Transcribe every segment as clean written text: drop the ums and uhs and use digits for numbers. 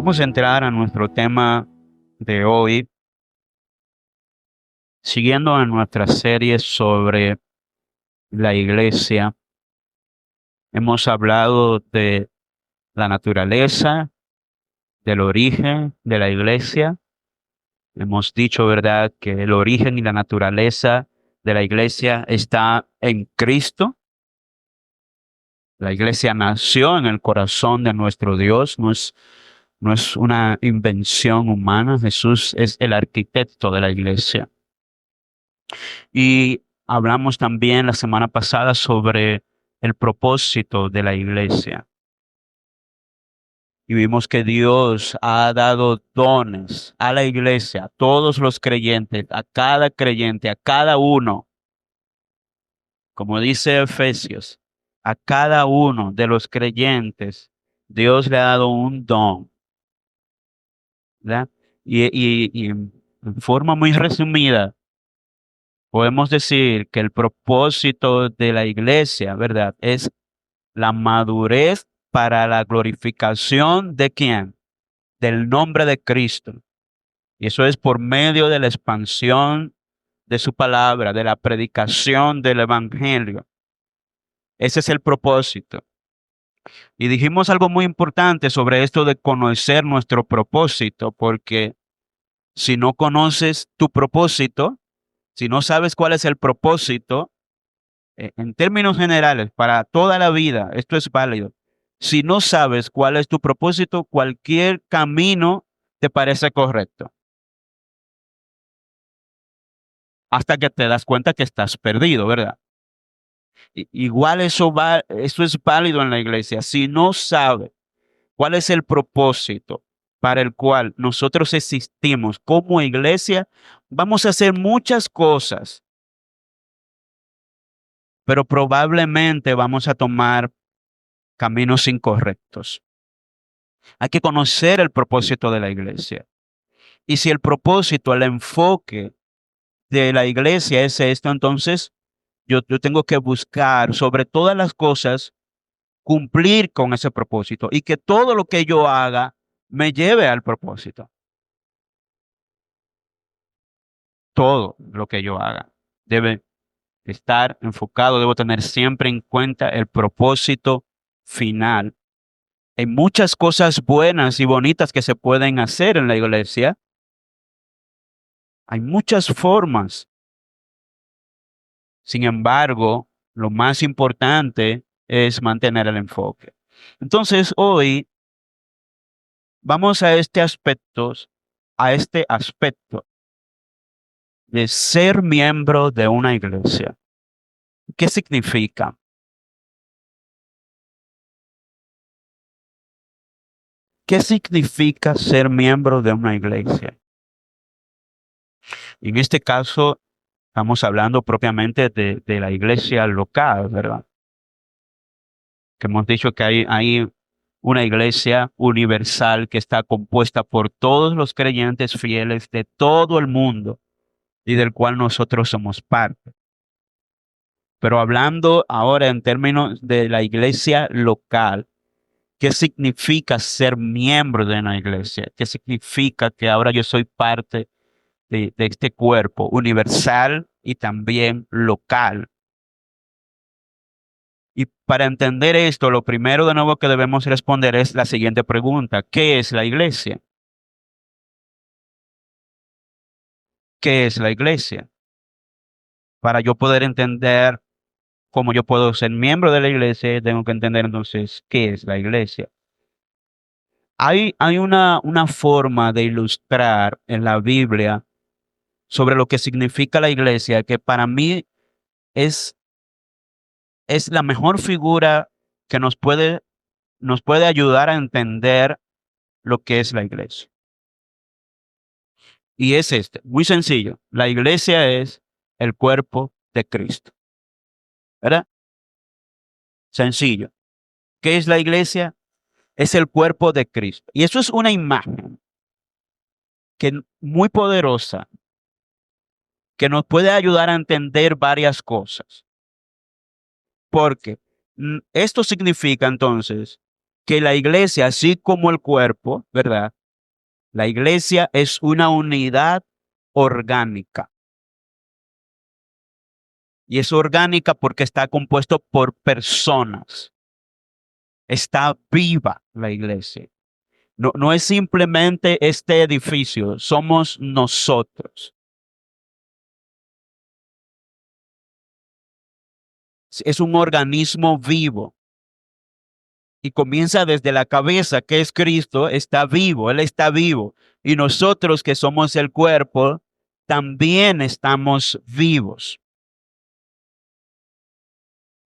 Vamos a entrar a nuestro tema de hoy, siguiendo en nuestra serie sobre la iglesia. Hemos hablado de la naturaleza, del origen de la iglesia. Hemos dicho, ¿verdad?, que el origen y la naturaleza de la iglesia está en Cristo. La iglesia nació en el corazón de nuestro Dios, no es una invención humana. Jesús es el arquitecto de la iglesia. Y hablamos también la semana pasada sobre el propósito de la iglesia. Y vimos que Dios ha dado dones a la iglesia, a todos los creyentes, a cada creyente, a cada uno. Como dice Efesios, a cada uno de los creyentes, Dios le ha dado un don, ¿verdad? Y en forma muy resumida, podemos decir que el propósito de la iglesia, ¿verdad?, es la madurez para la glorificación de quién, del nombre de Cristo. Y eso es por medio de la expansión de su palabra, de la predicación del evangelio. Ese es el propósito. Y dijimos algo muy importante sobre esto de conocer nuestro propósito, porque si no conoces tu propósito, si no sabes cuál es el propósito, en términos generales, para toda la vida, esto es válido. Si no sabes cuál es tu propósito, cualquier camino te parece correcto, hasta que te das cuenta que estás perdido, ¿verdad? Igual eso es válido en la iglesia. Si no sabes cuál es el propósito para el cual nosotros existimos como iglesia, vamos a hacer muchas cosas, pero probablemente vamos a tomar caminos incorrectos. Hay que conocer el propósito de la iglesia. Y si el propósito, el enfoque de la iglesia es esto, entonces yo tengo que buscar sobre todas las cosas cumplir con ese propósito y que todo lo que yo haga me lleve al propósito. Todo lo que yo haga debe estar enfocado, debo tener siempre en cuenta el propósito final. Hay muchas cosas buenas y bonitas que se pueden hacer en la iglesia. Hay muchas formas. Sin embargo, lo más importante es mantener el enfoque. Entonces, hoy vamos a este aspecto de ser miembro de una iglesia. ¿Qué significa? ¿Qué significa ser miembro de una iglesia? En este caso, estamos hablando propiamente de la iglesia local, ¿verdad? Que hemos dicho que hay una iglesia universal que está compuesta por todos los creyentes fieles de todo el mundo y del cual nosotros somos parte. Pero hablando ahora en términos de la iglesia local, ¿qué significa ser miembro de una iglesia? ¿Qué significa que ahora yo soy parte de este cuerpo universal y también local? Y para entender esto, lo primero de nuevo que debemos responder es la siguiente pregunta: ¿qué es la iglesia? ¿Qué es la iglesia? Para yo poder entender cómo yo puedo ser miembro de la iglesia, tengo que entender entonces qué es la iglesia. Hay una forma de ilustrar en la Biblia sobre lo que significa la iglesia que para mí es, es la mejor figura que nos puede ayudar a entender lo que es la iglesia. Y es muy sencillo. La iglesia es el cuerpo de Cristo, ¿verdad? Sencillo. ¿Qué es la iglesia? Es el cuerpo de Cristo. Y eso es una imagen muy poderosa que nos puede ayudar a entender varias cosas. Porque esto significa entonces que la iglesia, así como el cuerpo, ¿verdad? La iglesia es una unidad orgánica. Y es orgánica porque está compuesto por personas. Está viva la iglesia. No es simplemente este edificio, somos nosotros. Es un organismo vivo y comienza desde la cabeza, que es Cristo, está vivo, Él está vivo. Y nosotros que somos el cuerpo, también estamos vivos.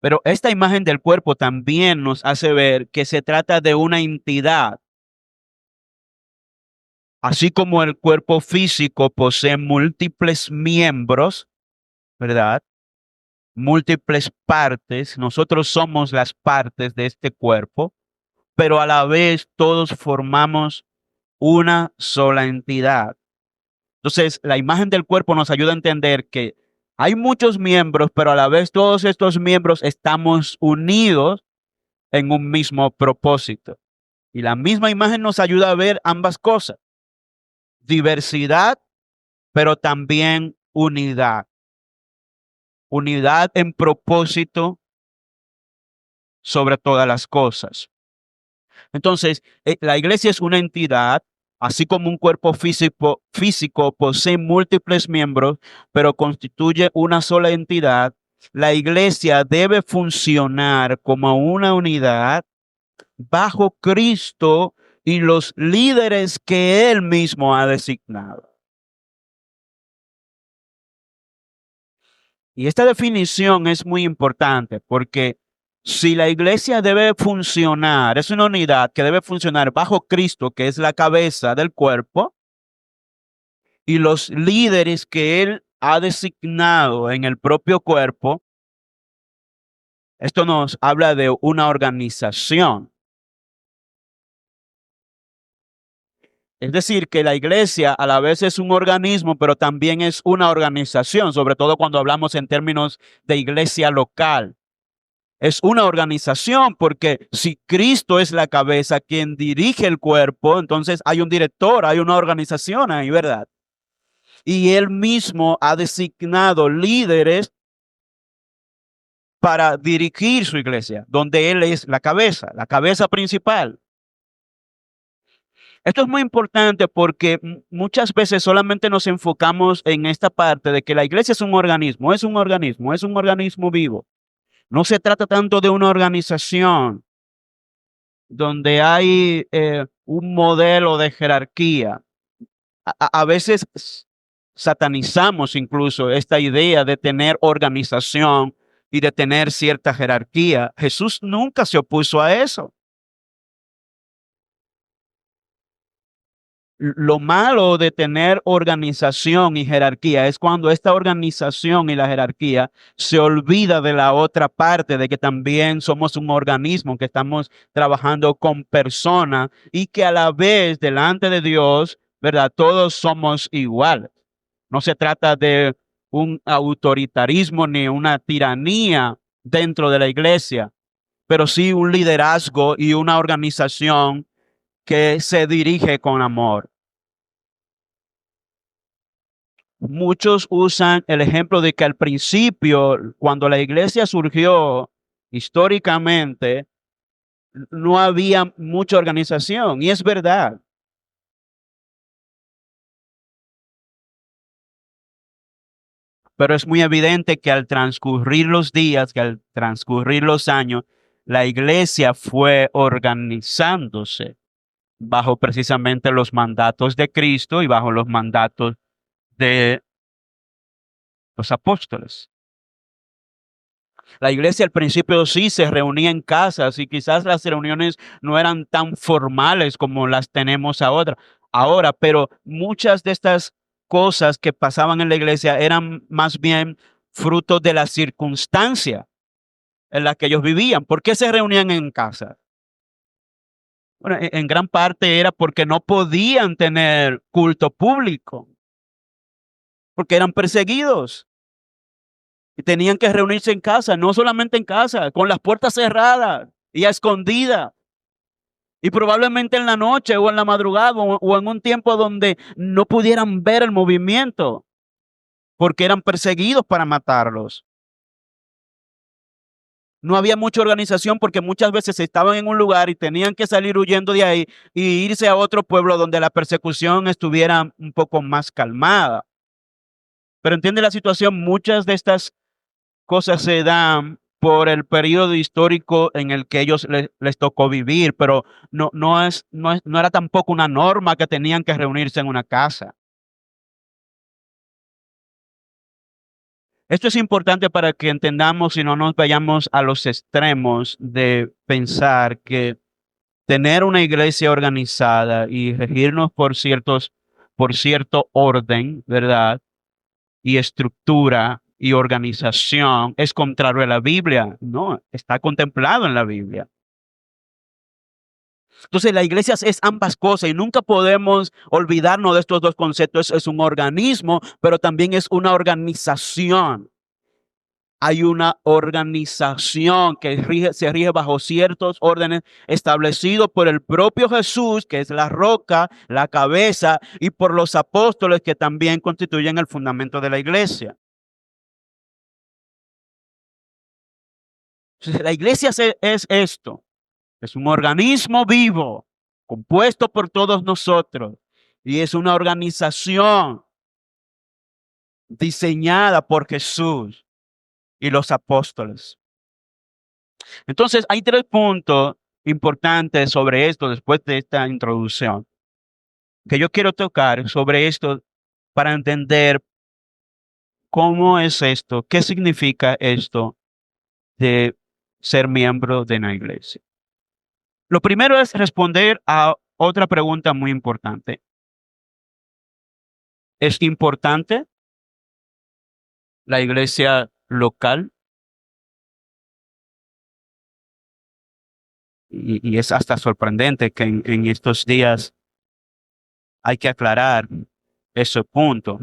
Pero esta imagen del cuerpo también nos hace ver que se trata de una entidad. Así como el cuerpo físico posee múltiples miembros, ¿verdad? Múltiples partes, nosotros somos las partes de este cuerpo, pero a la vez todos formamos una sola entidad. Entonces, la imagen del cuerpo nos ayuda a entender que hay muchos miembros, pero a la vez todos estos miembros estamos unidos en un mismo propósito. Y la misma imagen nos ayuda a ver ambas cosas, diversidad, pero también unidad. Unidad en propósito sobre todas las cosas. Entonces, la iglesia es una entidad, así como un cuerpo físico posee múltiples miembros, pero constituye una sola entidad. La iglesia debe funcionar como una unidad bajo Cristo y los líderes que Él mismo ha designado. Y esta definición es muy importante porque si la iglesia debe funcionar, es una unidad que debe funcionar bajo Cristo, que es la cabeza del cuerpo, y los líderes que Él ha designado en el propio cuerpo, esto nos habla de una organización. Es decir, que la iglesia a la vez es un organismo, pero también es una organización, sobre todo cuando hablamos en términos de iglesia local. Es una organización porque si Cristo es la cabeza, quien dirige el cuerpo, entonces hay un director, hay una organización ahí, ¿verdad? Y Él mismo ha designado líderes para dirigir su iglesia, donde Él es la cabeza principal. Esto es muy importante porque muchas veces solamente nos enfocamos en esta parte de que la iglesia es un organismo, es un organismo, es un organismo vivo. No se trata tanto de una organización donde hay un modelo de jerarquía. A veces satanizamos incluso esta idea de tener organización y de tener cierta jerarquía. Jesús nunca se opuso a eso. Lo malo de tener organización y jerarquía es cuando esta organización y la jerarquía se olvida de la otra parte, de que también somos un organismo, que estamos trabajando con personas y que a la vez delante de Dios, ¿verdad? Todos somos iguales. No se trata de un autoritarismo ni una tiranía dentro de la iglesia, pero sí un liderazgo y una organización que se dirige con amor. Muchos usan el ejemplo de que al principio, cuando la iglesia surgió históricamente, no había mucha organización, y es verdad. Pero es muy evidente que al transcurrir los días, que al transcurrir los años, la iglesia fue organizándose bajo precisamente los mandatos de Cristo y bajo los mandatos de los apóstoles. La iglesia al principio sí se reunía en casas y quizás las reuniones no eran tan formales como las tenemos ahora, pero muchas de estas cosas que pasaban en la iglesia eran más bien fruto de la circunstancia en la que ellos vivían. ¿Por qué se reunían en casa? Bueno, en gran parte era porque no podían tener culto público, porque eran perseguidos. Y tenían que reunirse en casa, no solamente en casa, con las puertas cerradas y a escondida. Y probablemente en la noche o en la madrugada o en un tiempo donde no pudieran ver el movimiento, porque eran perseguidos para matarlos. No había mucha organización porque muchas veces estaban en un lugar y tenían que salir huyendo de ahí y irse a otro pueblo donde la persecución estuviera un poco más calmada. Pero entiende la situación, muchas de estas cosas se dan por el periodo histórico en el que ellos les tocó vivir, pero no era tampoco una norma que tenían que reunirse en una casa. Esto es importante para que entendamos y no nos vayamos a los extremos de pensar que tener una iglesia organizada y regirnos por cierto orden, ¿verdad? Y estructura y organización es contrario a la Biblia. No, está contemplado en la Biblia. Entonces, la iglesia es ambas cosas y nunca podemos olvidarnos de estos dos conceptos. Es un organismo, pero también es una organización. Hay una organización que se rige bajo ciertos órdenes establecidos por el propio Jesús, que es la roca, la cabeza, y por los apóstoles que también constituyen el fundamento de la iglesia. Entonces, la iglesia es esto, es un organismo vivo, compuesto por todos nosotros, y es una organización diseñada por Jesús y los apóstoles. Entonces, hay tres puntos importantes sobre esto después de esta introducción que yo quiero tocar sobre esto para entender cómo es esto, qué significa esto de ser miembro de una iglesia. Lo primero es responder a otra pregunta muy importante. ¿Es importante la iglesia local? Y es hasta sorprendente que en estos días hay que aclarar ese punto.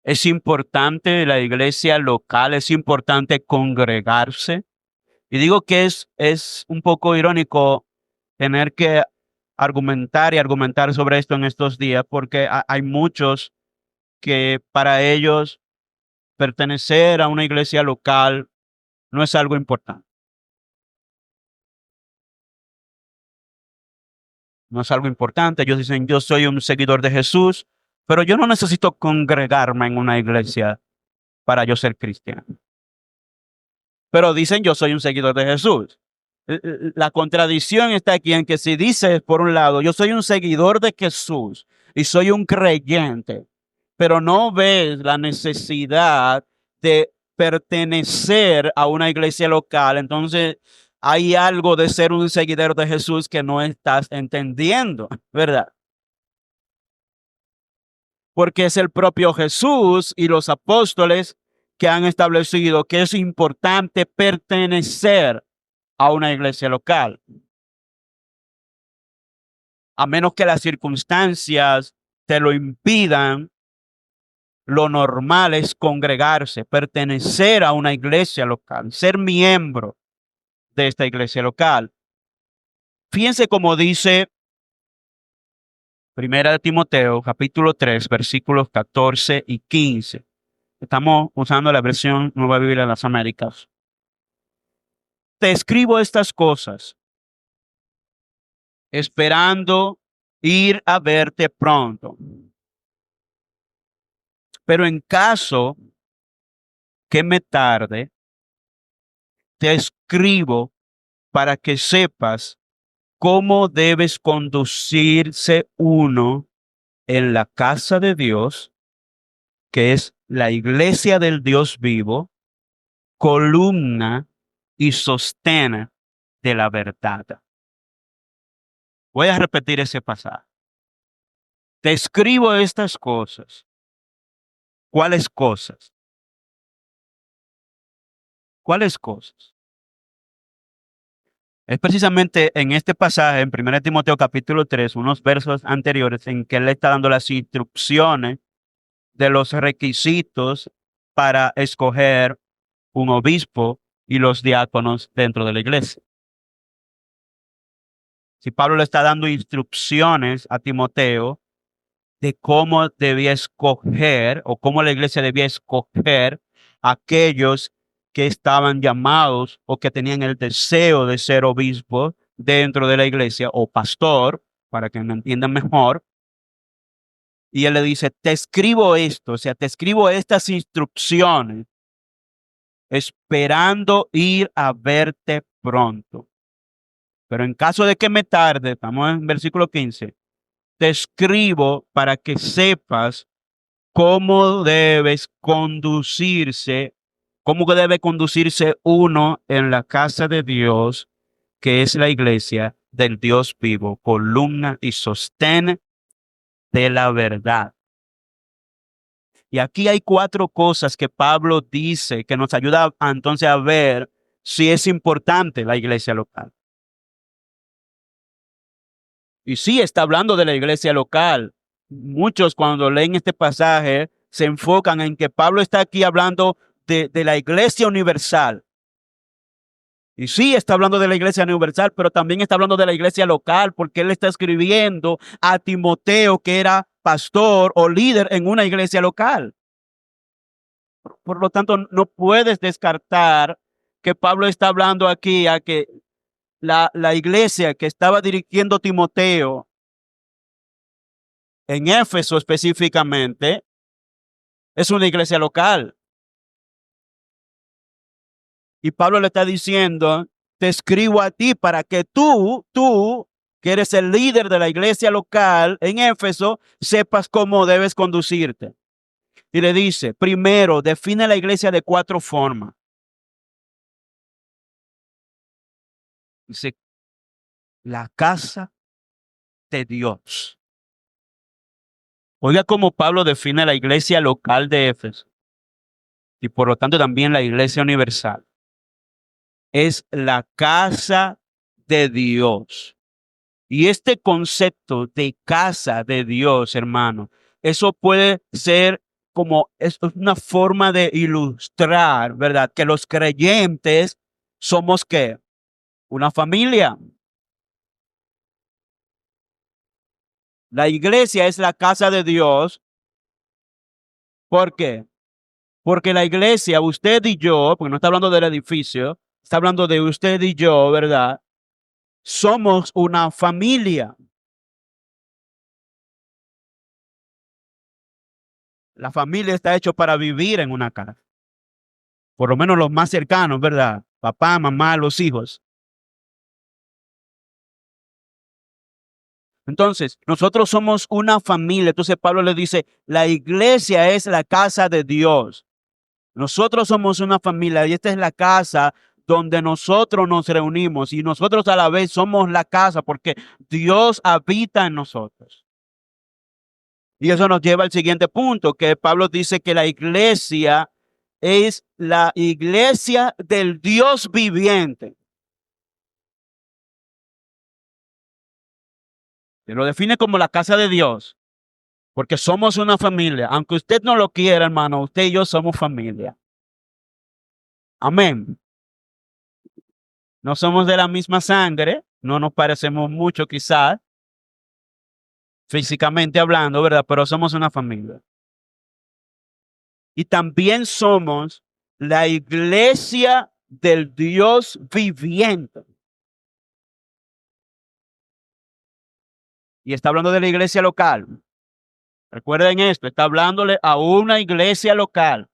Es importante la iglesia local, es importante congregarse. Y digo que es un poco irónico tener que argumentar y argumentar sobre esto en estos días, porque hay muchos que para ellos pertenecer a una iglesia local no es algo importante, no es algo importante. Ellos dicen, yo soy un seguidor de Jesús, pero yo no necesito congregarme en una iglesia para yo ser cristiano. Pero dicen, yo soy un seguidor de Jesús. La contradicción está aquí en que si dices, por un lado, yo soy un seguidor de Jesús y soy un creyente, pero no ves la necesidad de pertenecer a una iglesia local, entonces hay algo de ser un seguidor de Jesús que no estás entendiendo, ¿verdad? Porque es el propio Jesús y los apóstoles que han establecido que es importante pertenecer a una iglesia local. A menos que las circunstancias te lo impidan, lo normal es congregarse, pertenecer a una iglesia local, ser miembro de esta iglesia local. Fíjense cómo dice Primera de Timoteo, capítulo 3, versículos 14 y 15. Estamos usando la versión Nueva Biblia de las Américas. Te escribo estas cosas, esperando ir a verte pronto. Pero en caso que me tarde, te escribo para que sepas cómo debes conducirse uno en la casa de Dios, que es la iglesia del Dios vivo, columna y sostén de la verdad. Voy a repetir ese pasaje. Te escribo estas cosas. ¿Cuáles cosas? ¿Cuáles cosas? Es precisamente en este pasaje, en 1 Timoteo capítulo 3, unos versos anteriores, en que él le está dando las instrucciones de los requisitos para escoger un obispo y los diáconos dentro de la iglesia. Si Pablo le está dando instrucciones a Timoteo de cómo debía escoger o cómo la iglesia debía escoger a aquellos que estaban llamados o que tenían el deseo de ser obispo dentro de la iglesia o pastor, para que me entiendan mejor. Y él le dice, te escribo esto, o sea, te escribo estas instrucciones, esperando ir a verte pronto. Pero en caso de que me tarde, estamos en versículo 15, te escribo para que sepas cómo debes conducirse, cómo que debe conducirse uno en la casa de Dios, que es la iglesia del Dios vivo, columna y sostén de la verdad. Y aquí hay 4 cosas que Pablo dice que nos ayuda entonces a ver si es importante la iglesia local. Y sí, está hablando de la iglesia local. Muchos cuando leen este pasaje se enfocan en que Pablo está aquí hablando de la iglesia universal. Y sí, está hablando de la iglesia universal, pero también está hablando de la iglesia local, porque él está escribiendo a Timoteo, que era pastor o líder en una iglesia local. Por lo tanto, no puedes descartar que Pablo está hablando aquí a que la iglesia que estaba dirigiendo Timoteo en Éfeso específicamente es una iglesia local. Y Pablo le está diciendo, te escribo a ti para que tú, que eres el líder de la iglesia local en Éfeso, sepas cómo debes conducirte. Y le dice, primero, define la iglesia de 4 formas. Dice, la casa de Dios. Oiga cómo Pablo define la iglesia local de Éfeso y por lo tanto también la iglesia universal. Es la casa de Dios. Y este concepto de casa de Dios, hermano, eso puede ser como es una forma de ilustrar, ¿verdad? Que los creyentes somos ¿qué? Una familia. La iglesia es la casa de Dios. ¿Por qué? Porque la iglesia, usted y yo, porque no está hablando del edificio, está hablando de usted y yo, ¿verdad? Somos una familia. La familia está hecho para vivir en una casa. Por lo menos los más cercanos, ¿verdad? Papá, mamá, los hijos. Entonces, nosotros somos una familia. Entonces Pablo le dice, la iglesia es la casa de Dios. Nosotros somos una familia y esta es la casa donde nosotros nos reunimos y nosotros a la vez somos la casa porque Dios habita en nosotros. Y eso nos lleva al siguiente punto, que Pablo dice que la iglesia es la iglesia del Dios viviente. Se lo define como la casa de Dios, porque somos una familia. Aunque usted no lo quiera, hermano, usted y yo somos familia. Amén. No somos de la misma sangre, no nos parecemos mucho quizás, físicamente hablando, ¿verdad? Pero somos una familia. Y también somos la iglesia del Dios viviente. Y está hablando de la iglesia local. Recuerden esto, está hablándole a una iglesia local.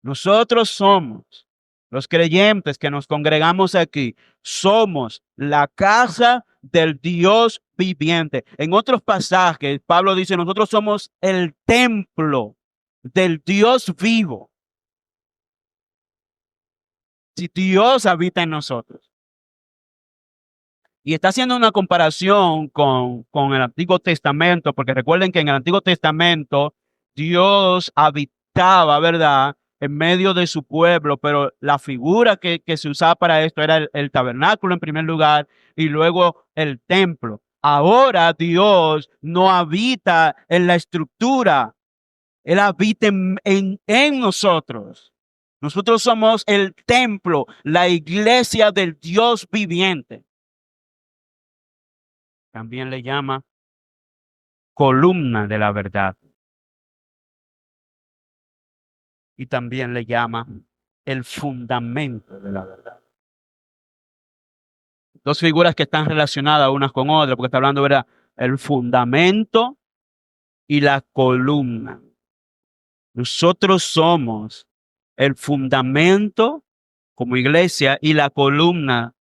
Nosotros somos los creyentes que nos congregamos aquí, somos la casa del Dios viviente. En otros pasajes, Pablo dice, nosotros somos el templo del Dios vivo. Si Dios habita en nosotros. Y está haciendo una comparación con el Antiguo Testamento, porque recuerden que en el Antiguo Testamento Dios habitaba, ¿verdad?, en medio de su pueblo, pero la figura que se usaba para esto era el tabernáculo en primer lugar y luego el templo. Ahora Dios no habita en la estructura, Él habita en nosotros. Nosotros somos el templo, la iglesia del Dios viviente. también le llama columna de la verdad y también le llama el fundamento de la verdad. Dos figuras que están relacionadas unas con otras, porque está hablando, ¿verdad? El fundamento y la columna. Nosotros somos el fundamento como iglesia y la columna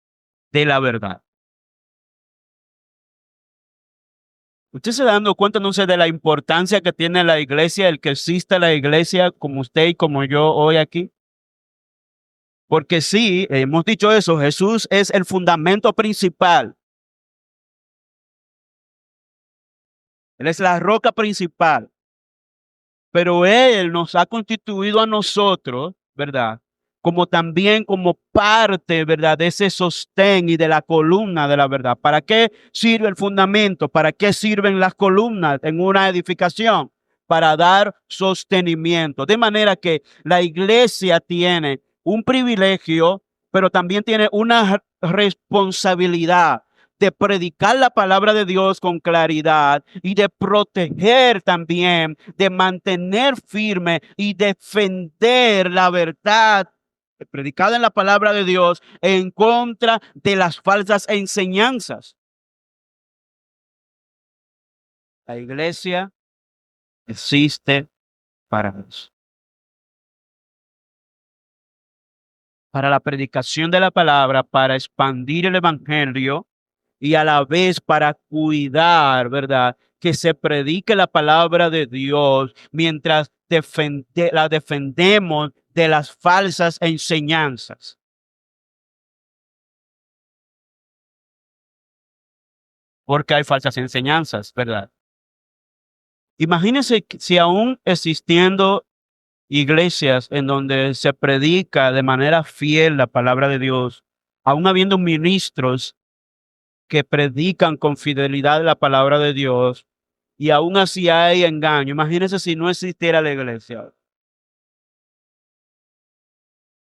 de la verdad. Usted se está dando cuenta entonces de la importancia que tiene la iglesia, el que exista la iglesia como usted y como yo hoy aquí. Porque sí, hemos dicho eso, Jesús es el fundamento principal. Él es la roca principal. Pero Él nos ha constituido a nosotros, ¿verdad? Como también como parte, ¿verdad? De ese sostén y de la columna de la verdad. ¿Para qué sirve el fundamento? ¿Para qué sirven las columnas en una edificación? Para dar sostenimiento. De manera que la iglesia tiene un privilegio, pero también tiene una responsabilidad de predicar la palabra de Dios con claridad y de proteger también, de mantener firme y defender la verdad predicada en la palabra de Dios en contra de las falsas enseñanzas. La iglesia existe para eso. Para la predicación de la palabra, para expandir el evangelio y a la vez para cuidar, ¿verdad? Que se predique la palabra de Dios mientras la defendemos de las falsas enseñanzas. Porque hay falsas enseñanzas, ¿verdad? Imagínense si aún existiendo iglesias en donde se predica de manera fiel la palabra de Dios, aún habiendo ministros que predican con fidelidad la palabra de Dios, y aún así hay engaño. Imagínense si no existiera la iglesia.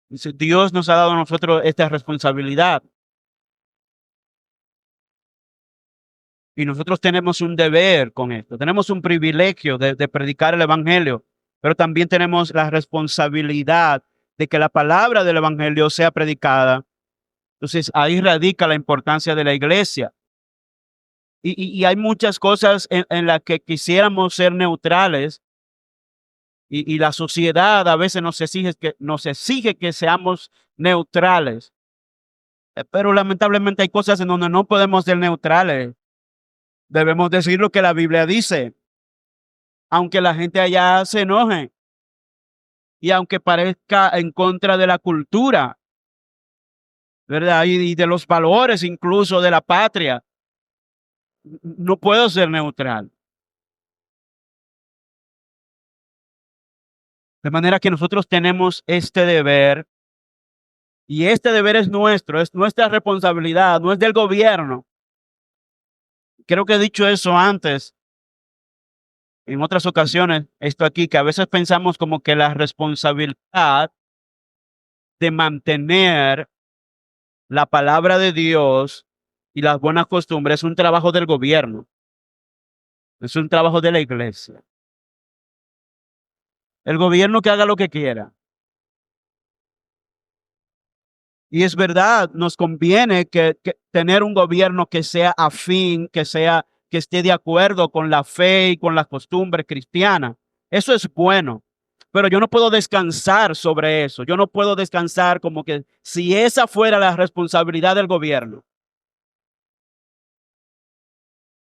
Dice, Dios nos ha dado a nosotros esta responsabilidad. Y nosotros tenemos un deber con esto. Tenemos un privilegio de predicar el evangelio, pero también tenemos la responsabilidad de que la palabra del evangelio sea predicada. Entonces ahí radica la importancia de la iglesia. Y hay muchas cosas en las que quisiéramos ser neutrales, y la sociedad a veces nos exige que seamos neutrales. Pero lamentablemente hay cosas en donde no podemos ser neutrales. Debemos decir lo que la Biblia dice, aunque la gente allá se enoje y aunque parezca en contra de la cultura, ¿verdad? Y de los valores incluso de la patria. No puedo ser neutral. De manera que nosotros tenemos este deber, y este deber es nuestro, es nuestra responsabilidad, no es del gobierno. Creo que he dicho eso antes, en otras ocasiones, esto aquí, que a veces pensamos como que la responsabilidad de mantener la palabra de Dios y las buenas costumbres es un trabajo del gobierno, es un trabajo de la iglesia. El gobierno que haga lo que quiera. Y es verdad, nos conviene que tener un gobierno que sea afín, que esté de acuerdo con la fe y con las costumbres cristianas. Eso es bueno. Pero yo no puedo descansar sobre eso. Yo no puedo descansar como que si esa fuera la responsabilidad del gobierno.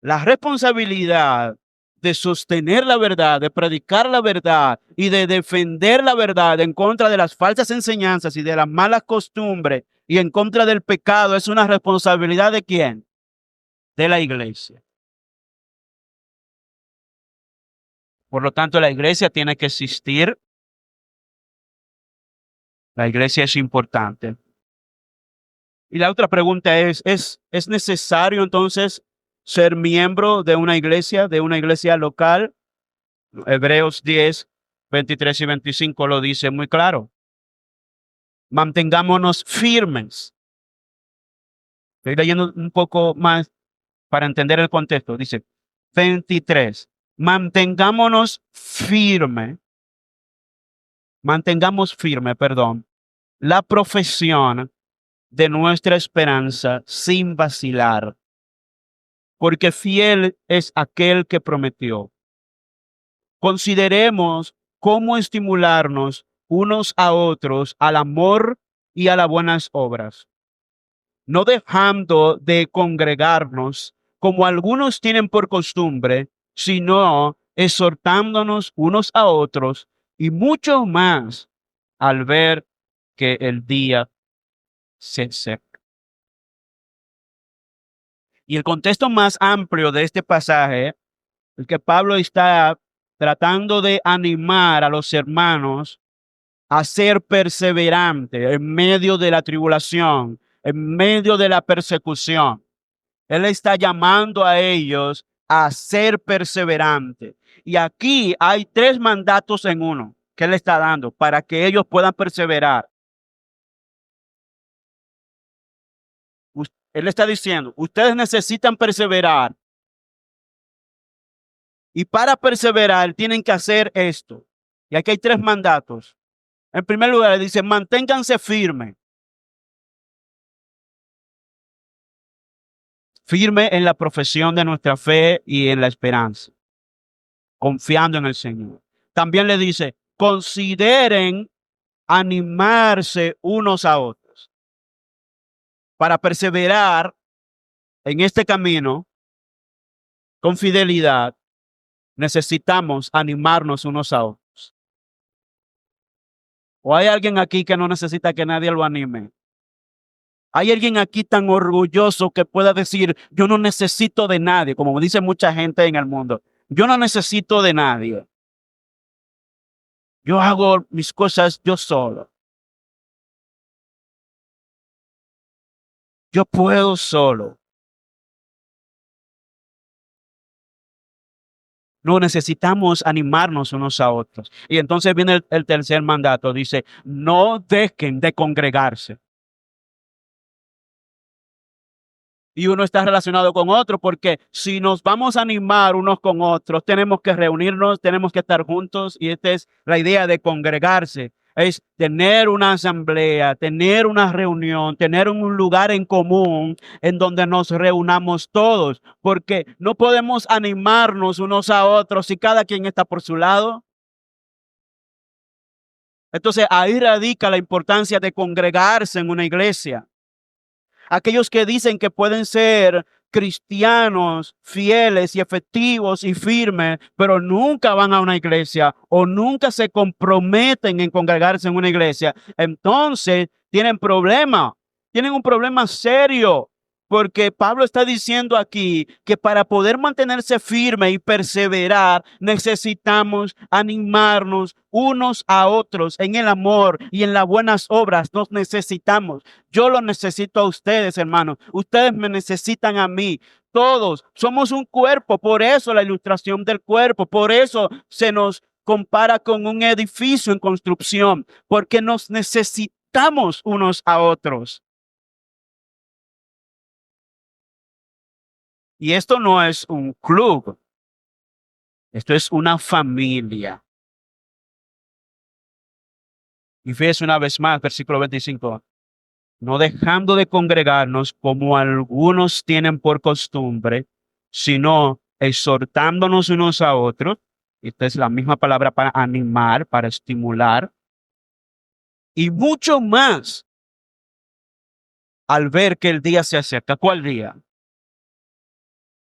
La responsabilidad de sostener la verdad, de predicar la verdad y de defender la verdad en contra de las falsas enseñanzas y de las malas costumbres y en contra del pecado es una responsabilidad ¿de quién? De la iglesia. Por lo tanto, la iglesia tiene que existir. La iglesia es importante. Y la otra pregunta ¿es necesario entonces ser miembro de una iglesia local? Hebreos 10, 23 y 25 lo dice muy claro. Mantengámonos firmes. Estoy leyendo un poco más para entender el contexto. Dice 23, mantengamos firme, perdón, la profesión de nuestra esperanza sin vacilar, porque fiel es aquel que prometió. Consideremos cómo estimularnos unos a otros al amor y a las buenas obras, no dejando de congregarnos como algunos tienen por costumbre, sino exhortándonos unos a otros y mucho más al ver que el día se acerca. Y el contexto más amplio de este pasaje, el que Pablo está tratando de animar a los hermanos a ser perseverantes en medio de la tribulación, en medio de la persecución. Él está llamando a ellos a ser perseverantes. Y aquí hay tres mandatos en uno que él está dando para que ellos puedan perseverar. Él está diciendo, ustedes necesitan perseverar. Y para perseverar tienen que hacer esto. Y aquí hay tres mandatos. En primer lugar, dice, manténganse firmes. Firme en la profesión de nuestra fe y en la esperanza, confiando en el Señor. También le dice, consideren animarse unos a otros. Para perseverar en este camino con fidelidad, necesitamos animarnos unos a otros. ¿O hay alguien aquí que no necesita que nadie lo anime? ¿Hay alguien aquí tan orgulloso que pueda decir, yo no necesito de nadie, como dice mucha gente en el mundo? Yo no necesito de nadie. Yo hago mis cosas yo solo. Yo puedo solo. No, necesitamos animarnos unos a otros. Y entonces viene el tercer mandato. Dice, no dejen de congregarse. Y uno está relacionado con otro, porque si nos vamos a animar unos con otros, tenemos que reunirnos, tenemos que estar juntos, y esta es la idea de congregarse, es tener una asamblea, tener una reunión, tener un lugar en común en donde nos reunamos todos, porque no podemos animarnos unos a otros si cada quien está por su lado. Entonces ahí radica la importancia de congregarse en una iglesia. Aquellos que dicen que pueden ser cristianos fieles y efectivos y firmes, pero nunca van a una iglesia o nunca se comprometen en congregarse en una iglesia, entonces tienen un problema serio. Porque Pablo está diciendo aquí que para poder mantenerse firme y perseverar, necesitamos animarnos unos a otros en el amor y en las buenas obras. Nos necesitamos. Yo lo necesito a ustedes, hermanos. Ustedes me necesitan a mí. Todos somos un cuerpo. Por eso la ilustración del cuerpo. Por eso se nos compara con un edificio en construcción. Porque nos necesitamos unos a otros. Y esto no es un club, esto es una familia. Y fíjese una vez más, versículo 25, no dejando de congregarnos como algunos tienen por costumbre, sino exhortándonos unos a otros. Esta es la misma palabra para animar, para estimular. Y mucho más al ver que el día se acerca. ¿Cuál día?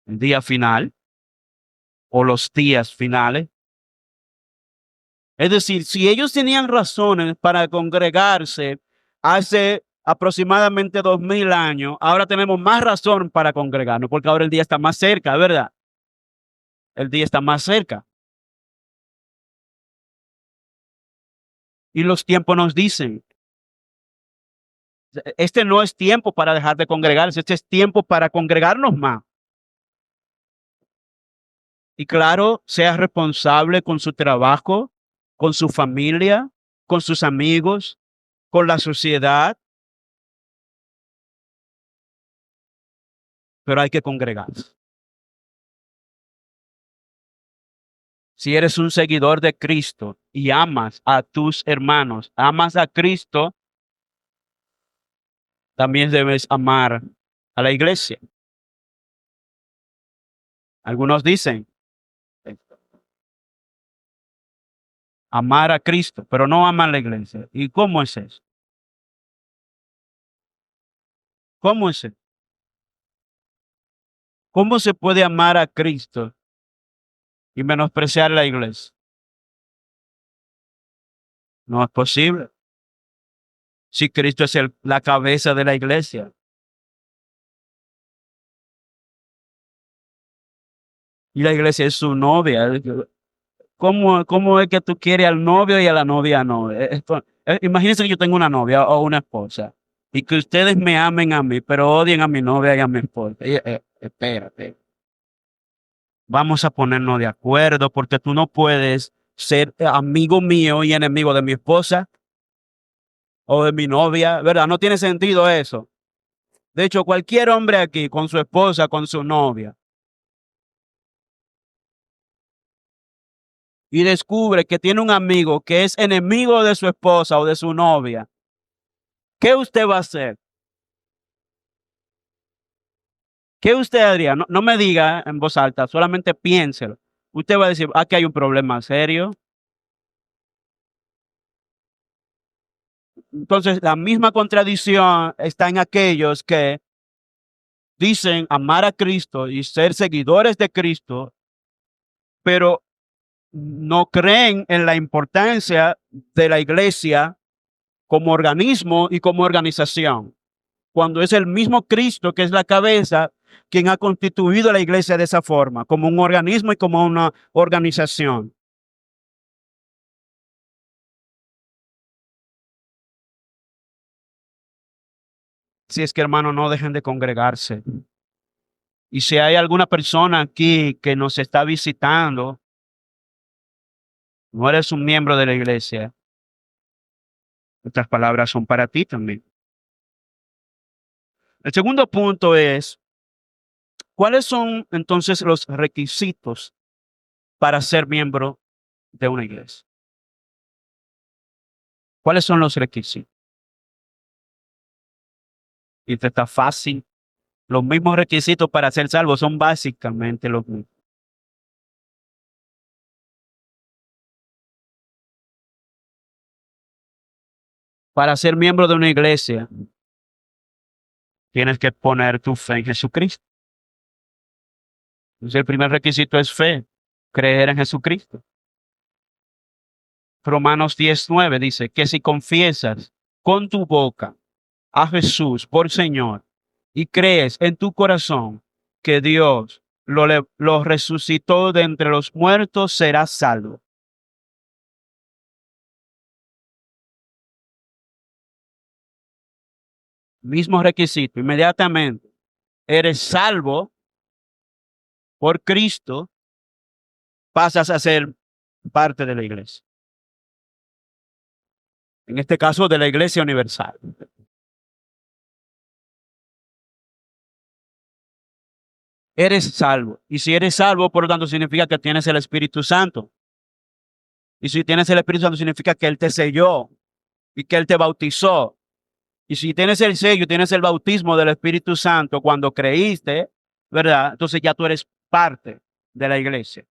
El día final o los días finales. Es decir, si ellos tenían razones para congregarse hace aproximadamente 2000 años, ahora tenemos más razón para congregarnos, porque ahora el día está más cerca, ¿verdad? El día está más cerca. Y los tiempos nos dicen, este no es tiempo para dejar de congregarse, este es tiempo para congregarnos más. Y claro, sea responsable con su trabajo, con su familia, con sus amigos, con la sociedad. pero hay que congregarse. Si eres un seguidor de Cristo y amas a tus hermanos, amas a Cristo, también debes amar a la iglesia. Algunos dicen amar a Cristo, pero no aman a la iglesia. ¿Y cómo es eso? ¿Cómo es eso? ¿Cómo se puede amar a Cristo y menospreciar la iglesia? No es posible. Si Cristo es la cabeza de la iglesia y la iglesia es su novia, ¿cómo es que tú quieres al novio y a la novia no? Imagínense que yo tengo una novia o una esposa y que ustedes me amen a mí, pero odien a mi novia y a mi esposa. Espérate, vamos a ponernos de acuerdo porque tú no puedes ser amigo mío y enemigo de mi esposa o de mi novia, ¿verdad? No tiene sentido eso. De hecho, cualquier hombre aquí con su esposa, con su novia, y descubre que tiene un amigo que es enemigo de su esposa o de su novia, ¿qué usted va a hacer? ¿Qué usted haría? No me diga en voz alta, solamente piénselo. Usted va a decir, aquí hay un problema serio. Entonces, la misma contradicción está en aquellos que dicen amar a Cristo y ser seguidores de Cristo, pero no creen en la importancia de la iglesia como organismo y como organización, cuando es el mismo Cristo que es la cabeza quien ha constituido la iglesia de esa forma, como un organismo y como una organización. Si es que, hermano, no dejen de congregarse. Y si hay alguna persona aquí que nos está visitando, no eres un miembro de la iglesia, estas palabras son para ti también. El segundo punto es, ¿cuáles son entonces los requisitos para ser miembro de una iglesia? ¿Cuáles son los requisitos? Y esto está fácil. Los mismos requisitos para ser salvo son básicamente los mismos. Para ser miembro de una iglesia, tienes que poner tu fe en Jesucristo. Entonces, el primer requisito es fe, creer en Jesucristo. Romanos 10:9 dice que si confiesas con tu boca a Jesús por Señor y crees en tu corazón que Dios lo resucitó de entre los muertos, serás salvo. Mismo requisito, inmediatamente eres salvo por Cristo, pasas a ser parte de la iglesia. En este caso, de la Iglesia Universal. Eres salvo. Y si eres salvo, por lo tanto, significa que tienes el Espíritu Santo. Y si tienes el Espíritu Santo, significa que Él te selló y que Él te bautizó. Y si tienes el sello, tienes el bautismo del Espíritu Santo cuando creíste, ¿verdad? Entonces ya tú eres parte de la iglesia.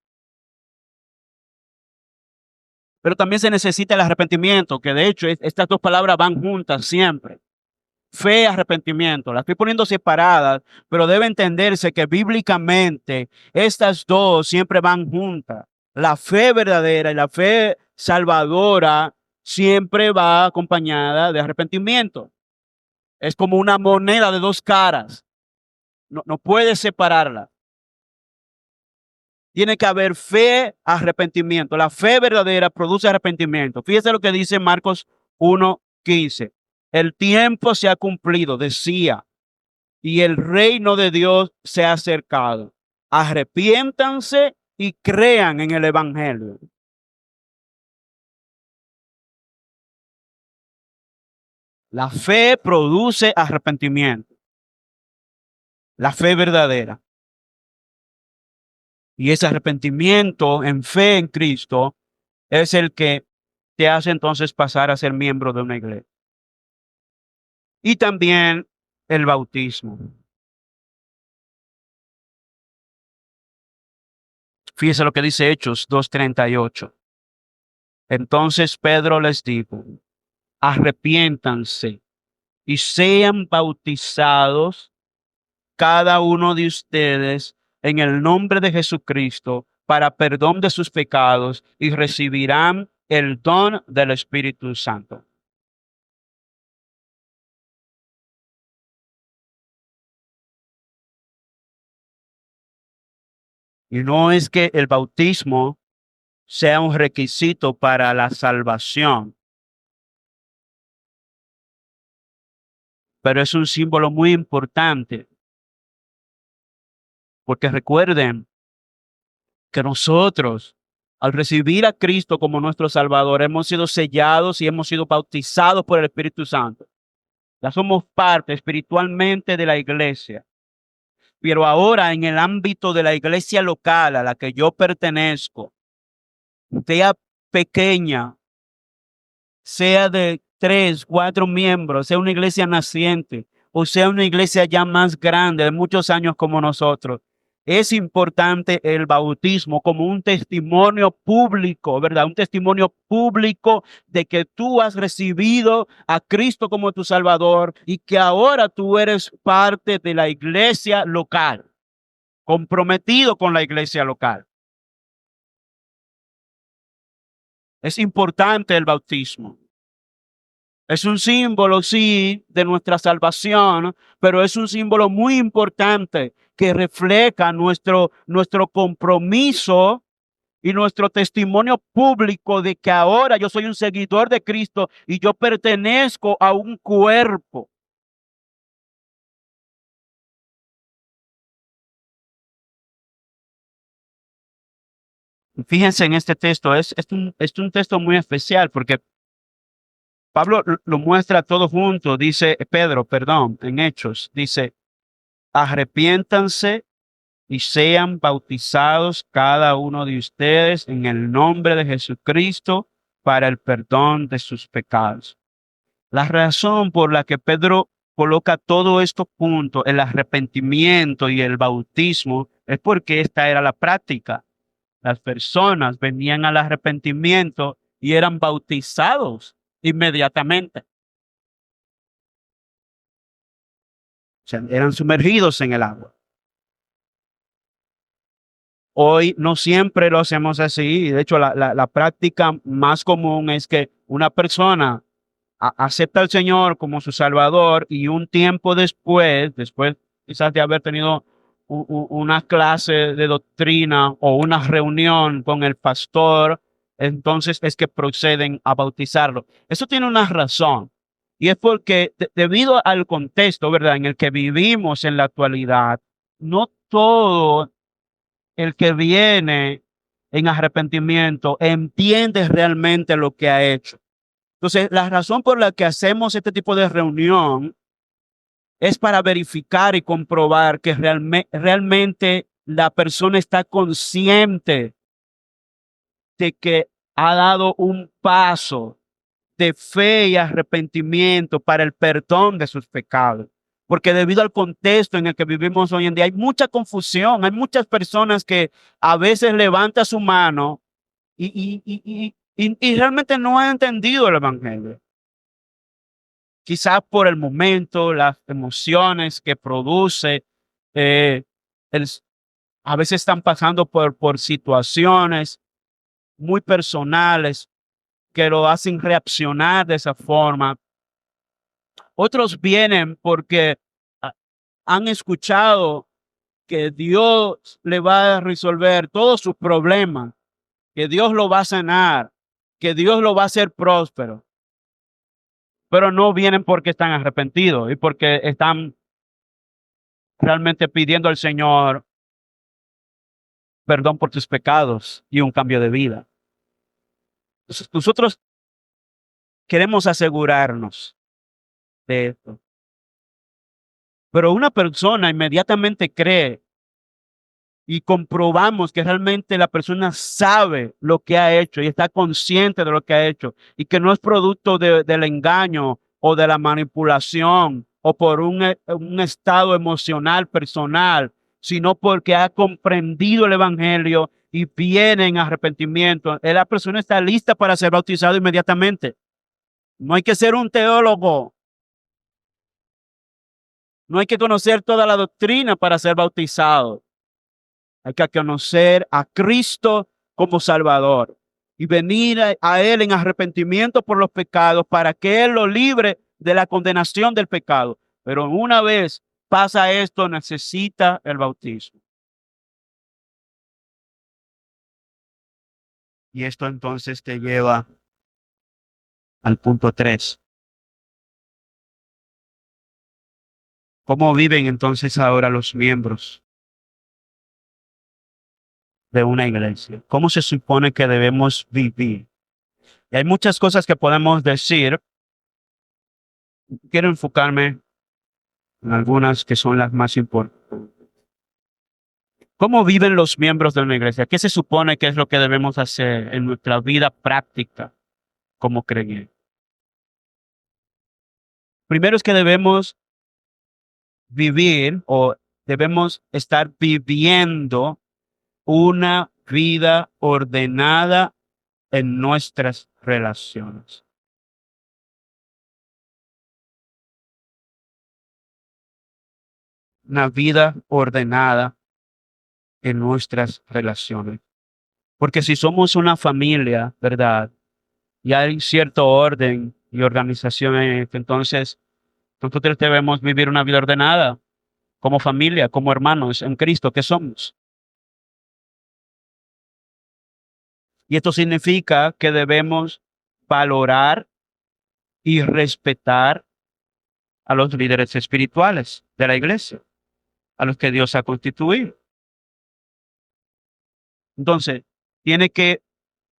Pero también se necesita el arrepentimiento, que de hecho estas dos palabras van juntas siempre. Fe y arrepentimiento. Las estoy poniendo separadas, pero debe entenderse que bíblicamente estas dos siempre van juntas. La fe verdadera y la fe salvadora siempre va acompañada de arrepentimiento. Es como una moneda de dos caras. No puedes separarla. Tiene que haber fe, arrepentimiento. La fe verdadera produce arrepentimiento. Fíjese lo que dice Marcos 1:15. El tiempo se ha cumplido, decía, y el reino de Dios se ha acercado. Arrepiéntanse y crean en el evangelio. La fe produce arrepentimiento. la fe verdadera. Y ese arrepentimiento en fe en Cristo es el que te hace entonces pasar a ser miembro de una iglesia. Y también el bautismo. Fíjese lo que dice Hechos 2:38. Entonces Pedro les dijo, arrepiéntanse y sean bautizados cada uno de ustedes en el nombre de Jesucristo para perdón de sus pecados y recibirán el don del Espíritu Santo. Y no es que el bautismo sea un requisito para la salvación, pero es un símbolo muy importante, porque recuerden que nosotros, al recibir a Cristo como nuestro Salvador, hemos sido sellados y hemos sido bautizados por el Espíritu Santo. Ya somos parte espiritualmente de la iglesia. Pero ahora en el ámbito de la iglesia local a la que yo pertenezco, sea pequeña, sea de 3, 4 miembros, sea una iglesia naciente o sea una iglesia ya más grande de muchos años como nosotros, es importante el bautismo como un testimonio público, ¿verdad? Un testimonio público de que tú has recibido a Cristo como tu Salvador y que ahora tú eres parte de la iglesia local, comprometido con la iglesia local. Es importante el bautismo. Es un símbolo, sí, de nuestra salvación, pero es un símbolo muy importante que refleja nuestro compromiso y nuestro testimonio público de que ahora yo soy un seguidor de Cristo y yo pertenezco a un cuerpo. Fíjense en este texto, es un texto muy especial porque Pablo lo muestra todo junto, dice Pedro, perdón, en Hechos, dice, arrepiéntanse y sean bautizados cada uno de ustedes en el nombre de Jesucristo para el perdón de sus pecados. La razón por la que Pedro coloca todo esto junto, el arrepentimiento y el bautismo, es porque esta era la práctica. Las personas venían al arrepentimiento y eran bautizados inmediatamente. O sea, eran sumergidos en el agua. Hoy no siempre lo hacemos así. De hecho, la práctica más común es que una persona acepta al Señor como su Salvador y un tiempo después quizás de haber tenido una clase de doctrina o una reunión con el pastor, entonces es que proceden a bautizarlo. Eso tiene una razón. Y es porque debido al contexto, ¿verdad?, en el que vivimos en la actualidad, no todo el que viene en arrepentimiento entiende realmente lo que ha hecho. Entonces, la razón por la que hacemos este tipo de reunión es para verificar y comprobar que realmente la persona está consciente de que ha dado un paso de fe y arrepentimiento para el perdón de sus pecados. Porque debido al contexto en el que vivimos hoy en día, hay mucha confusión, hay muchas personas que a veces levantan su mano y realmente no han entendido el Evangelio. Quizás por el momento, las emociones que produce, eh, el- a veces están pasando por situaciones muy personales que lo hacen reaccionar de esa forma. Otros vienen porque ah, han escuchado que Dios le va a resolver todos sus problemas, que Dios lo va a sanar, que Dios lo va a hacer próspero, pero no vienen porque están arrepentidos y porque están realmente pidiendo al Señor perdón por tus pecados y un cambio de vida. Entonces, nosotros queremos asegurarnos de esto. Pero una persona inmediatamente cree y comprobamos que realmente la persona sabe lo que ha hecho y está consciente de lo que ha hecho y que no es producto del engaño o de la manipulación o por un estado emocional personal, sino porque ha comprendido el evangelio y viene en arrepentimiento. La persona está lista para ser bautizado inmediatamente. No hay que ser un teólogo, no hay que conocer toda la doctrina para ser bautizado. Hay que conocer a Cristo como Salvador y venir a Él en arrepentimiento por los pecados para que Él lo libre de la condenación del pecado. Pero una vez pasa esto, necesita el bautismo. Y esto entonces te lleva al punto 3. ¿Cómo viven entonces ahora los miembros de una iglesia? ¿Cómo se supone que debemos vivir? Y hay muchas cosas que podemos decir. Quiero enfocarme en algunas que son las más importantes. ¿Cómo viven los miembros de una iglesia? ¿Qué se supone que es lo que debemos hacer en nuestra vida práctica como creyentes? Primero es que debemos vivir o debemos estar viviendo una vida ordenada en nuestras relaciones. Una vida ordenada en nuestras relaciones. Porque si somos una familia, ¿verdad? Y hay cierto orden y organización en esto, entonces nosotros debemos vivir una vida ordenada como familia, como hermanos en Cristo que somos. Y esto significa que debemos valorar y respetar a los líderes espirituales de la iglesia, a los que Dios ha constituido. Entonces, tiene que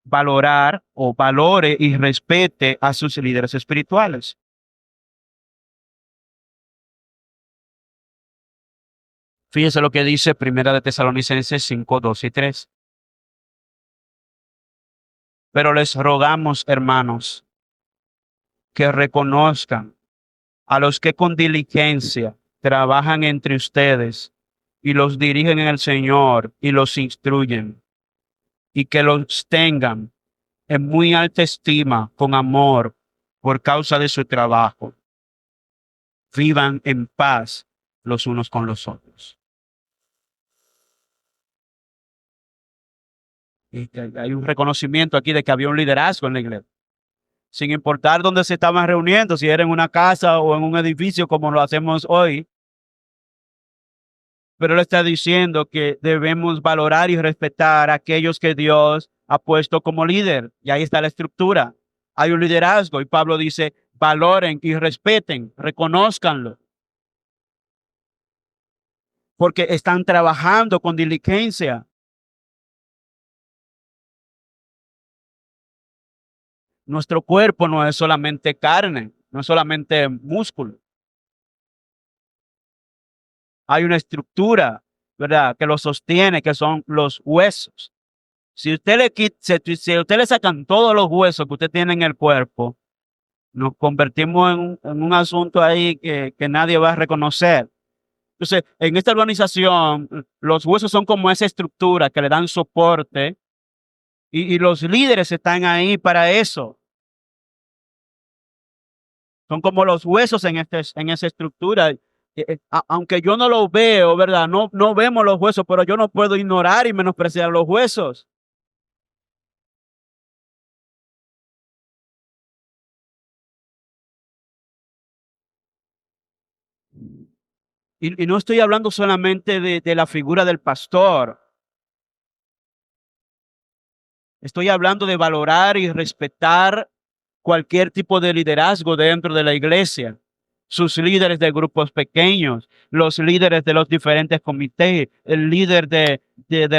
valorar o valore y respete a sus líderes espirituales. Fíjese lo que dice Primera de Tesalonicenses 5, 2 y 3. Pero les rogamos, hermanos, que reconozcan a los que con diligencia trabajan entre ustedes y los dirigen en el Señor y los instruyen, y que los tengan en muy alta estima con amor por causa de su trabajo. Vivan en paz los unos con los otros. Y hay un reconocimiento aquí de que había un liderazgo en la iglesia, sin importar dónde se estaban reuniendo, si era en una casa o en un edificio como lo hacemos hoy. Pero él está diciendo que debemos valorar y respetar a aquellos que Dios ha puesto como líder. Y ahí está la estructura. Hay un liderazgo y Pablo dice, valoren y respeten, reconózcanlo. Porque están trabajando con diligencia. Nuestro cuerpo no es solamente carne, no es solamente músculo. Hay una estructura, ¿verdad?, que lo sostiene, que son los huesos. Si usted le quita, si usted le sacan todos los huesos que usted tiene en el cuerpo, nos convertimos en un asunto ahí que nadie va a reconocer. Entonces, en esta organización, los huesos son como esa estructura que le dan soporte y los líderes están ahí para eso. Son como los huesos en esa estructura. Aunque yo no lo veo, ¿verdad? No vemos los huesos, pero yo no puedo ignorar y menospreciar los huesos. Y no estoy hablando solamente de la figura del pastor. Estoy hablando de valorar y respetar cualquier tipo de liderazgo dentro de la iglesia. Sus líderes de grupos pequeños, los líderes de los diferentes comités, el líder de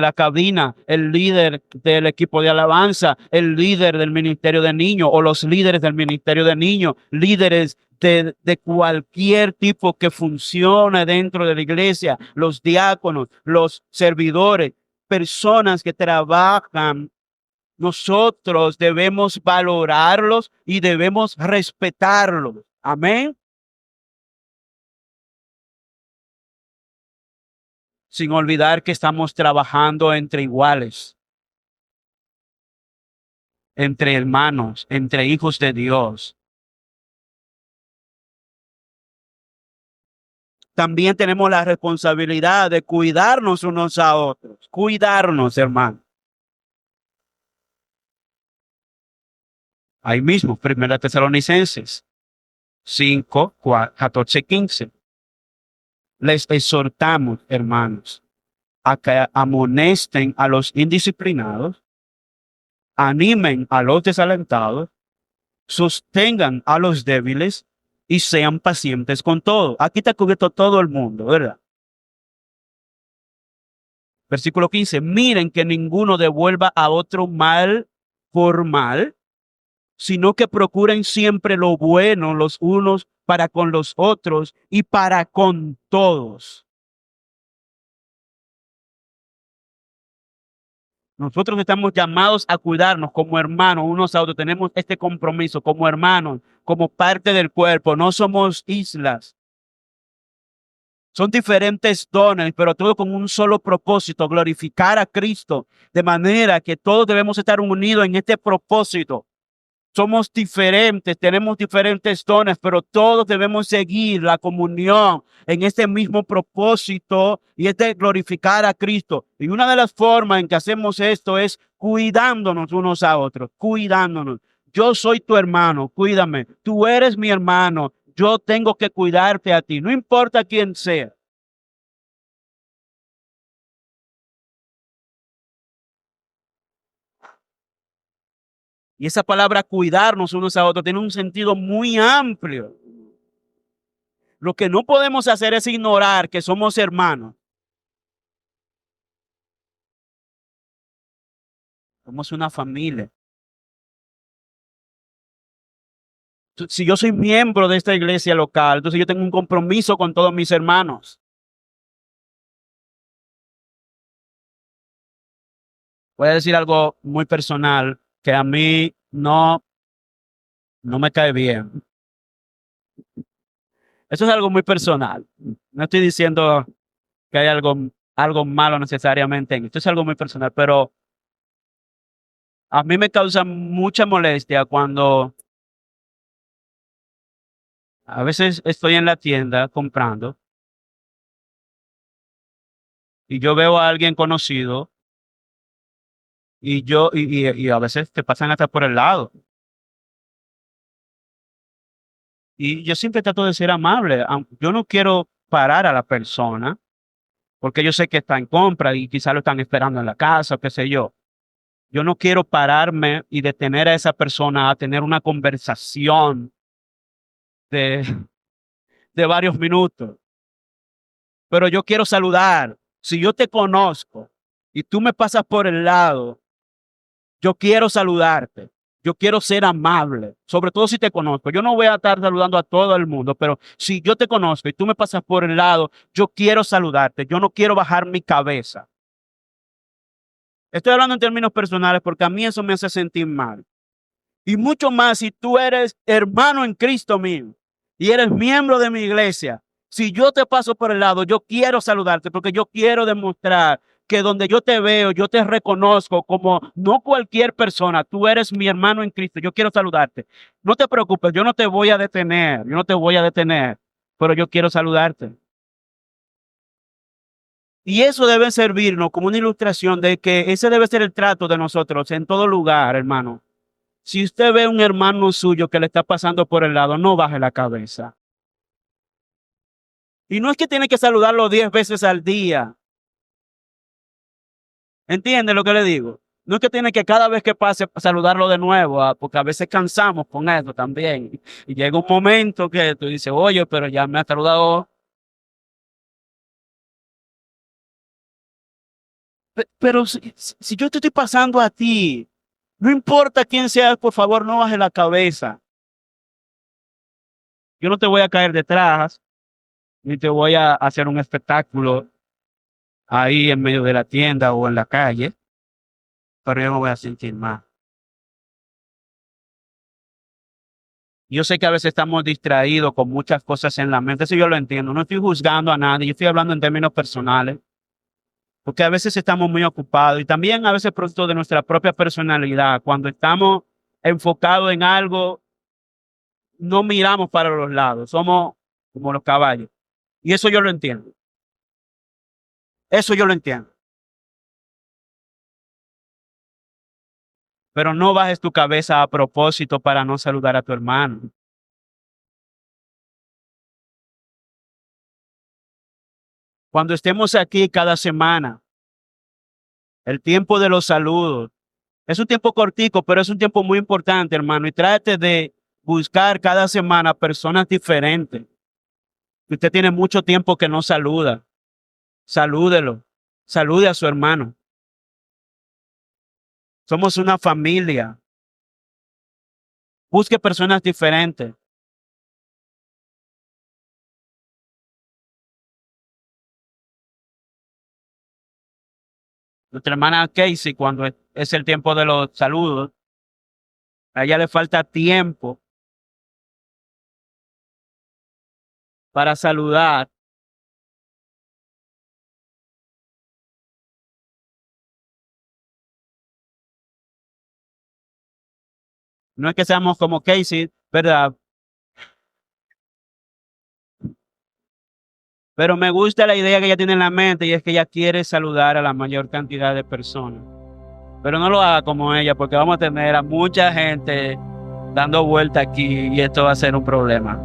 la cabina, el líder del equipo de alabanza, el líder del ministerio de niños o los líderes del ministerio de niños, líderes de cualquier tipo que funcione dentro de la iglesia, los diáconos, los servidores, personas que trabajan. Nosotros debemos valorarlos y debemos respetarlos. Amén. Sin olvidar que estamos trabajando entre iguales, entre hermanos, entre hijos de Dios. También tenemos la responsabilidad de cuidarnos unos a otros. Cuidarnos, hermano. Ahí mismo, 1 Tesalonicenses 5, 14, 15. Les exhortamos, hermanos, a que amonesten a los indisciplinados, animen a los desalentados, sostengan a los débiles y sean pacientes con todo. Aquí está cubierto todo el mundo, ¿verdad? Versículo 15. Miren que ninguno devuelva a otro mal por mal, sino que procuren siempre lo bueno los unos para con los otros y para con todos. Nosotros estamos llamados a cuidarnos como hermanos unos a otros. Tenemos este compromiso como hermanos, como parte del cuerpo. No somos islas. Son diferentes dones, pero todo con un solo propósito, glorificar a Cristo. De manera que todos debemos estar unidos en este propósito. Somos diferentes, tenemos diferentes dones, pero todos debemos seguir la comunión en este mismo propósito y es de glorificar a Cristo. Y una de las formas en que hacemos esto es cuidándonos unos a otros, cuidándonos. Yo soy tu hermano, cuídame. Tú eres mi hermano, yo tengo que cuidarte a ti, no importa quién sea. Y esa palabra cuidarnos unos a otros tiene un sentido muy amplio. Lo que no podemos hacer es ignorar que somos hermanos. Somos una familia. Si yo soy miembro de esta iglesia local, entonces yo tengo un compromiso con todos mis hermanos. Voy a decir algo muy personal que a mí no me cae bien. Eso es algo muy personal. No estoy diciendo que hay algo malo necesariamente en esto. Es algo muy personal, pero a mí me causa mucha molestia cuando a veces estoy en la tienda comprando y yo veo a alguien conocido y a veces te pasan hasta por el lado. Y yo siempre trato de ser amable. Yo no quiero parar a la persona porque yo sé que está en compra y quizás lo están esperando en la casa, qué sé yo. Yo no quiero pararme y detener a esa persona a tener una conversación de, de varios minutos. Pero yo quiero saludar. Si yo te conozco y tú me pasas por el lado, yo quiero saludarte. Yo quiero ser amable, sobre todo si te conozco. Yo no voy a estar saludando a todo el mundo, pero si yo te conozco y tú me pasas por el lado, yo quiero saludarte. Yo no quiero bajar mi cabeza. Estoy hablando en términos personales porque a mí eso me hace sentir mal. Y mucho más si tú eres hermano en Cristo mío y eres miembro de mi iglesia. Si yo te paso por el lado, yo quiero saludarte porque yo quiero demostrar que donde yo te veo, yo te reconozco como no cualquier persona. Tú eres mi hermano en Cristo. Yo quiero saludarte. No te preocupes, yo no te voy a detener. Yo no te voy a detener, pero yo quiero saludarte. Y eso debe servirnos como una ilustración de que ese debe ser el trato de nosotros en todo lugar, hermano. Si usted ve a un hermano suyo que le está pasando por el lado, no baje la cabeza. Y no es que tiene que saludarlo 10 veces al día. ¿Entiende lo que le digo? No es que tiene que cada vez que pase saludarlo de nuevo, porque a veces cansamos con eso también. Y llega un momento que tú dices, oye, pero ya me ha saludado. Pero si yo te estoy pasando a ti, no importa quién sea, por favor, no baje la cabeza. Yo no te voy a caer detrás, ni te voy a hacer un espectáculo ahí en medio de la tienda o en la calle, pero yo me voy a sentir mal. Yo sé que a veces estamos distraídos con muchas cosas en la mente, eso yo lo entiendo. No estoy juzgando a nadie, yo estoy hablando en términos personales, porque a veces estamos muy ocupados y también a veces producto de nuestra propia personalidad. Cuando estamos enfocados en algo, no miramos para los lados, somos como los caballos. Y eso yo lo entiendo. Eso yo lo entiendo. Pero no bajes tu cabeza a propósito para no saludar a tu hermano. Cuando estemos aquí cada semana, el tiempo de los saludos, es un tiempo cortico, pero es un tiempo muy importante, hermano. Y trate de buscar cada semana personas diferentes. Usted tiene mucho tiempo que no saluda. Salúdelo. Salude a su hermano. Somos una familia. Busque personas diferentes. Nuestra hermana Casey, cuando es el tiempo de los saludos, a ella le falta tiempo para saludar. No es que seamos como Casey, ¿verdad? Pero me gusta la idea que ella tiene en la mente y es que ella quiere saludar a la mayor cantidad de personas. Pero no lo haga como ella, porque vamos a tener a mucha gente dando vuelta aquí y esto va a ser un problema.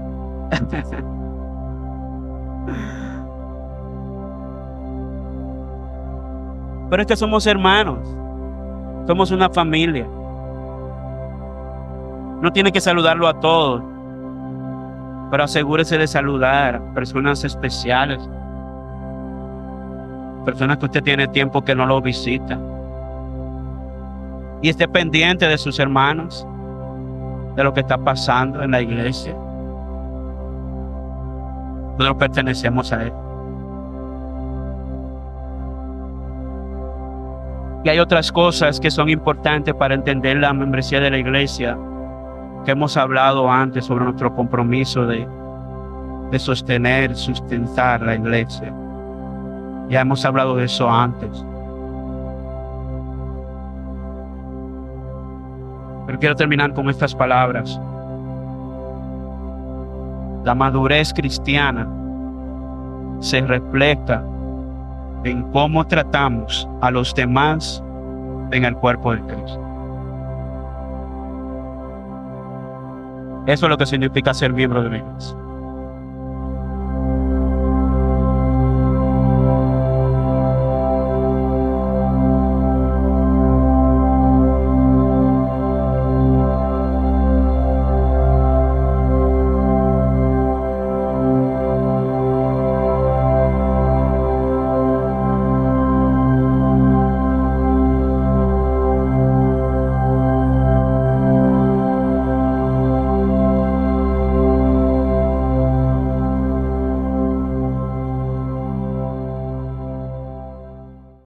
Pero es que somos hermanos, somos una familia. No tiene que saludarlo a todos, pero asegúrese de saludar a personas especiales, personas que usted tiene tiempo que no lo visita. Y esté pendiente de sus hermanos, de lo que está pasando en la iglesia. Nosotros pertenecemos a él. Y hay otras cosas que son importantes para entender la membresía de la iglesia, que hemos hablado antes sobre nuestro compromiso de sostener, sustentar la iglesia. Ya hemos hablado de eso antes. Pero quiero terminar con estas palabras. La madurez cristiana se refleja en cómo tratamos a los demás en el cuerpo de Cristo. Eso es lo que significa ser miembro de la iglesia.